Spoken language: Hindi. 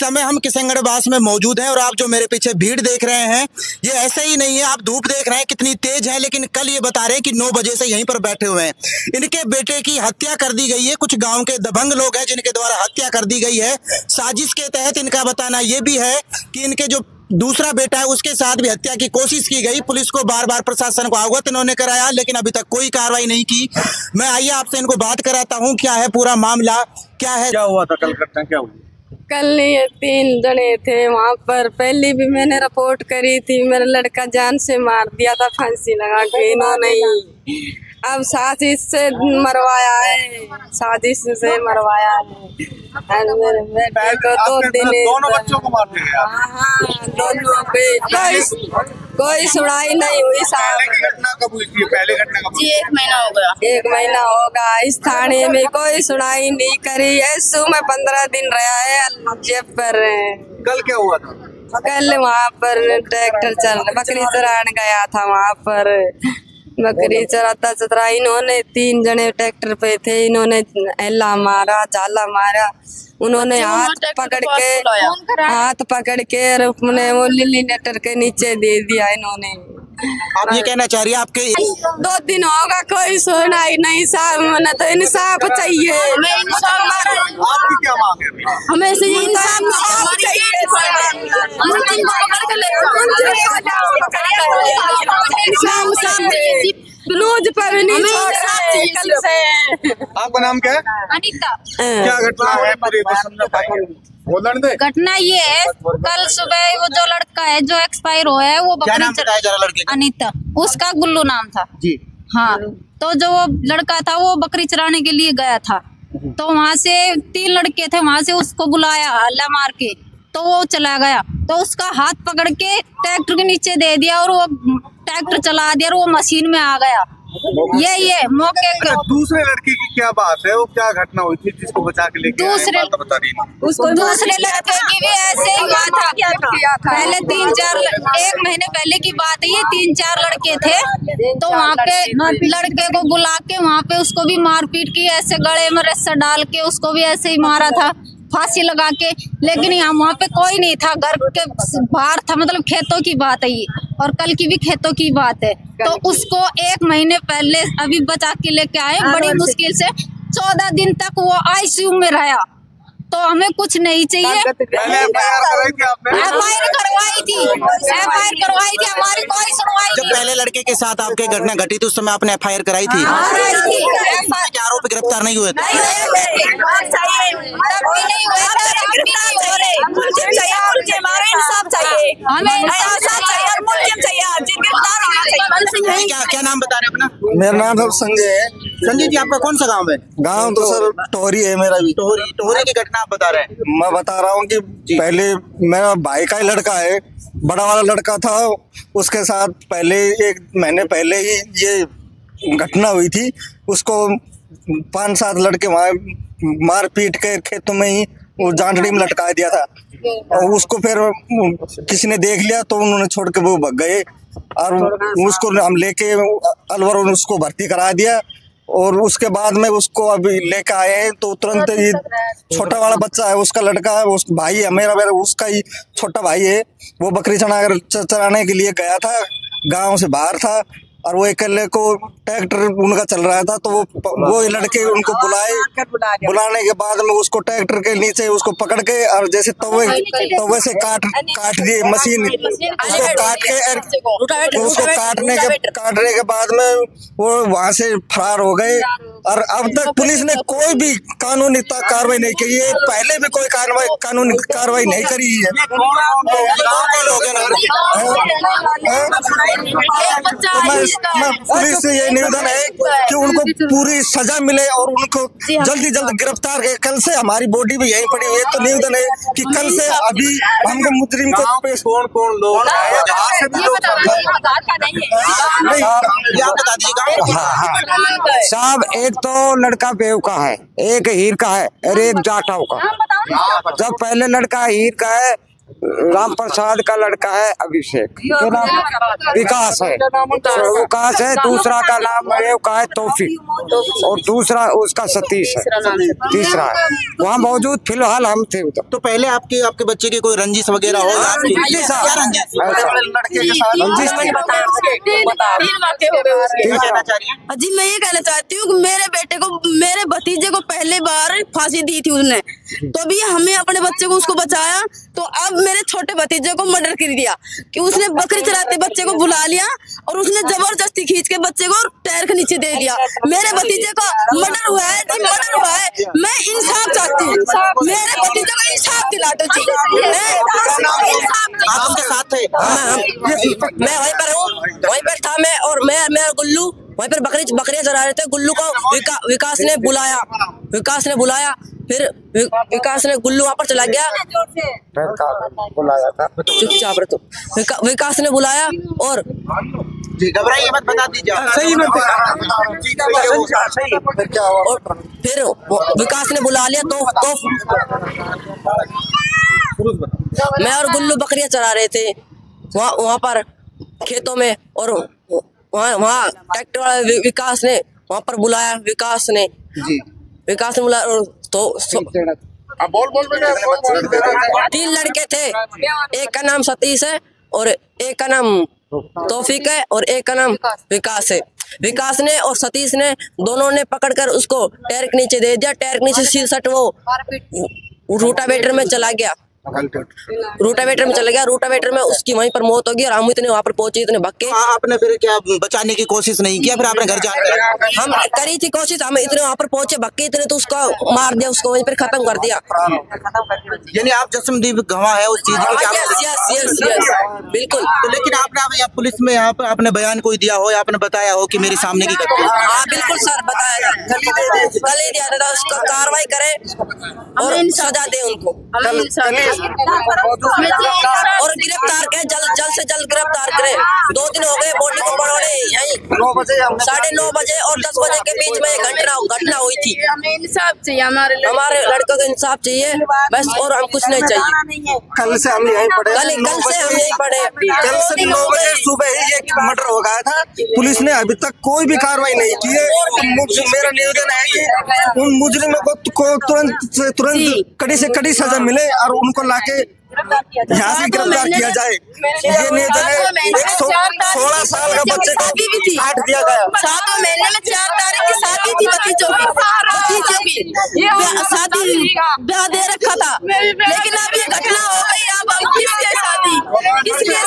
समय हम किशनगढ़ में मौजूद हैं और आप जो मेरे पीछे भीड़ देख रहे हैं ये ऐसे ही नहीं है। आप धूप देख रहे हैं कितनी तेज है, लेकिन कल ये बता रहे हैं कि 9 बजे से यहीं पर बैठे हुए हैं। इनके बेटे की हत्या कर दी गई है। कुछ गांव के दबंग लोग हैं जिनके द्वारा हत्या कर दी गई है। साजिश के तहत इनका बताना ये भी है कि इनके जो दूसरा बेटा है उसके साथ भी हत्या की कोशिश की गई। पुलिस को बार बार प्रशासन को अवगत इन्होंने कराया, लेकिन अभी तक कोई कार्रवाई नहीं की। मैं आइए आपसे इनको बात कराता हूँ, क्या है पूरा मामला, क्या है, क्या हुआ था कल, घटना क्या हुई? कल नहीं, 3 जने थे वहाँ पर। पहले भी मैंने रिपोर्ट करी थी, मेरा लड़का जान से मार दिया था फांसी लगा के इन्होंने ही। अब साजिश से मरवाया है, साजिश से मरवाया है। मेरे बेटे को 2 दिन दोनों बच्चों को मारते हैं। हाँ, दोनों पे कोई सुनाई नहीं हुई साहब। घटना कब हुई थी? पहले घटना कब हुई? 1 महीना हो गया। 1 महीना होगा। इस थाने में कोई सुनाई नहीं करी है। में 15 दिन रहा है जेब पर। कल क्या हुआ था? कल वहाँ पर ट्रैक्टर चल बकरी चराने गया था। वहाँ पर बकरी चराता इन्होंने 3 जने ट्रैक्टर पे थे। इन्होंने एला मारा, जाला मारा। उन्होंने हाथ पकड़ के वो लिली लेटर के नीचे दे दिया इन्होंने। आप ये कहना चाह रही है आपके 2 दिन होगा कोई सुनाई नहीं साहब। मैंने तो इंसाफ चाहिए। आपकी क्या मांग है? हमें इंसाफ चाहिए। रोज पर नहीं छोड़ रहे कल से। आपका नाम क्या है? अनीता। क्या घटना है? घटना ये है, कल सुबह वो जो लड़का है जो एक्सपायर हुआ है वो क्या नाम बताया जरा लड़के का? अनीता, उसका गुल्लू नाम था जी। हाँ, तो जो वो लड़का था वो बकरी चराने के लिए गया था। तो वहाँ से 3 लड़के थे, वहाँ से उसको बुलाया हल्ला मार के, तो वो चला गया। तो उसका हाथ पकड़ के ट्रैक्टर के नीचे दे दिया और वो ट्रैक्टर चला दिया और वो मशीन में आ गया। ये मौके अच्छा, दूसरे लड़के की क्या बात है? वो क्या घटना हुई थी जिसको बचा के लेके दूसरे आए? बता रही उसको दूसरे लड़के की भी ऐसे ही हुआ था। पहले 1 महीने पहले की बात है, ये 3-4 लड़के थे। तो वहाँ पे लड़के को बुला के वहाँ पे उसको भी मारपीट की, ऐसे गले में रस्सा डाल के उसको भी ऐसे ही मारा था फांसी लगा के। लेकिन यहाँ वहाँ पे कोई नहीं था, घर के बाहर था, मतलब खेतों की बात है ये, और कल की भी खेतों की बात है। तो उसको 1 महीने पहले अभी बचा के लेके आए, बड़ी मुश्किल से 14 दिन तक वो आईसीयू में रहा। तो हमें कुछ नहीं चाहिए। एफआईआर करवाई थी, हमारी कोई सुनवाई नहीं। जब पहले लड़के के साथ आपके घटना घटी तो उस समय आपने एफआईआर कराई थी? क्या आरोपी गिरफ्तार नहीं हुए थे? क्या नाम बता रहे अपना? मेरा नाम संजय है। संजय जी, आपका कौन सा गांव है? गांव तो सर टोहरी है मेरा भी। टोहरी की घटना आप बता रहे हैं? मैं बता रहा हूँ कि पहले मेरा भाई का ही लड़का है, बड़ा वाला लड़का था। उसके साथ पहले 1 महीने पहले ही ये घटना हुई थी। उसको 5-7 लड़के वहाँ मार पीट के खेतों में ही वो जांटड़ी में लटका दिया था। और उसको फिर किसी ने देख लिया तो उन्होंने छोड़ के वो भाग गए और उसको हम लेके अलवर उसको भर्ती करा दिया। और उसके बाद में उसको अभी लेकर आए हैं तो तुरंत ये छोटा वाला बच्चा है, उसका लड़का है, उस भाई है मेरा उसका ही छोटा भाई है। वो बकरी चराने के लिए गया था, गांव से बाहर था, और वो अकेले को ट्रैक्टर उनका चल रहा था। तो वो लड़के उनको बुलाने के बाद में उसको ट्रैक्टर के नीचे उसको पकड़ के और जैसे तवे से काट दिए मशीन, उसको काटने के बाद में वो वहां से फरार हो गए। और अब तक पुलिस ने कोई भी कानूनी कार्रवाई नहीं की है, पहले भी कोई कानूनी कार्रवाई नहीं करी है। पुलिस से ये निवेदन है कि उनको पूरी सजा मिले और उनको जल्दी गिरफ्तार करें। कल से हमारी बॉडी भी यहीं पड़ी हुई है, तो निवेदन है कि कल से अभी हमको मुजरिम को कौन लोग साहब, एक तो लड़का बेव का है, एक हीर का है और एक जाटाव का। जब पहले लड़का हीर का है राम प्रसाद का लड़का है अभिषेक, विकास है, विकास है। दूसरा का नाम का है तौफीक और दूसरा उसका सतीश है, तीसरा है। वहाँ मौजूद फिलहाल हम थे उधर। तो पहले आपके बच्चे की कोई रंजिश वगैरह हो? जी मैं ये कहना चाहती हूँ कि मेरे बेटे को, मेरे भतीजे को पहले बार फांसी दी थी उसने, तो भी हमें अपने बच्चे को उसको बचाया। तो अब मेरे छोटे भतीजे को मर्डर कर दिया कि उसने बकरी चराते बच्चे को बुला लिया और उसने जबरदस्ती खींच के बच्चे को टायर के नीचे दे दिया। मेरे भतीजे का मर्डर हुआ है जी, मर्डर हुआ है। मैं इंसाफ चाहती हूँ, मेरे भतीजे को इंसाफ दिला दो जी। आपके साथ थे? मैं वहीं पर हूँ, वहीं पर था मैं और मैं गुल्लू वहीं पर बकरियां चरा रहे थे। गुल्लू को विकास ने बुलाया, फिर विकास ने गुल्लू वहाँ पर चला गया, बुलाया था, चुपचाप रहो। विकास ने बुलाया और घबराइए मत, बता दीजिए। सही में और फिर विकास ने बुला लिया तो मैं और गुल्लू बकरियां चरा रहे थे वहाँ पर खेतों में, और वहाँ ट्रैक्टर वाले विकास ने वहाँ पर बुलाया। विकास ने बुलाया तो बोल 3 लड़के थे, एक का नाम सतीश है और एक का नाम तौफीक है और एक का नाम विकास है। विकास ने और सतीश ने दोनों ने पकड़कर उसको टायर के नीचे दे दिया। टायर के नीचे सीसट वो रूटावेटर में चला गया, रूटावेटर में उसकी वहीं पर मौत होगी। और हम इतने वहाँ पर पहुंचे, इतने भक्के। आपने फिर क्या बचाने की कोशिश नहीं किया? फिर आपने घर जाकर हम करी थी कोशिश, हम इतने वहाँ पर पहुंचे भक्के इतने, तो उसको मार दिया, उसको वहीं पर खत्म कर दिया। यानी आप जस्मदीप गवाह है उस चीज की? यस बिल्कुल। तो लेकिन आपने पुलिस में यहाँ पर आपने बयान कोई दिया हो या आपने बताया हो कि मेरे सामने की घटना? हाँ बिल्कुल सर, बताया कल ही दिया था। उसको कार्रवाई करे और सजा दे उनको और गिरफ्तार करे, जल्द से जल्द गिरफ्तार करे। 2 दिन हो गए बॉडी को पड़ोड़े यहीं 9:30 बजे और 10 बजे के बीच में घटना हुई थी। हमें इंसाफ चाहिए, हमारे लड़कों को इंसाफ चाहिए बस, और हम कुछ नहीं चाहिए। कल से हम यहीं पड़े, कल से हम यहीं पड़े। कल से 9 बजे सुबह ही ये मर्डर हो गया था। पुलिस ने अभी तक कोई भी कार्रवाई नहीं की है। मेरा निवेदन है कि उन मुजरिमों को तुरंत कड़ी से कड़ी सजा मिले और उनको लाके यहाँ से गिरफ्तार किया जाए। ये निवेदन है। 16 साल का बच्चे को काट दिया गया। 7वें महीने में 4 तारीख की शादी थी भतीजों की शादी ब्याह दे रखा था, लेकिन अब ये घटना हो गई। अब किसके शादी, किसलिए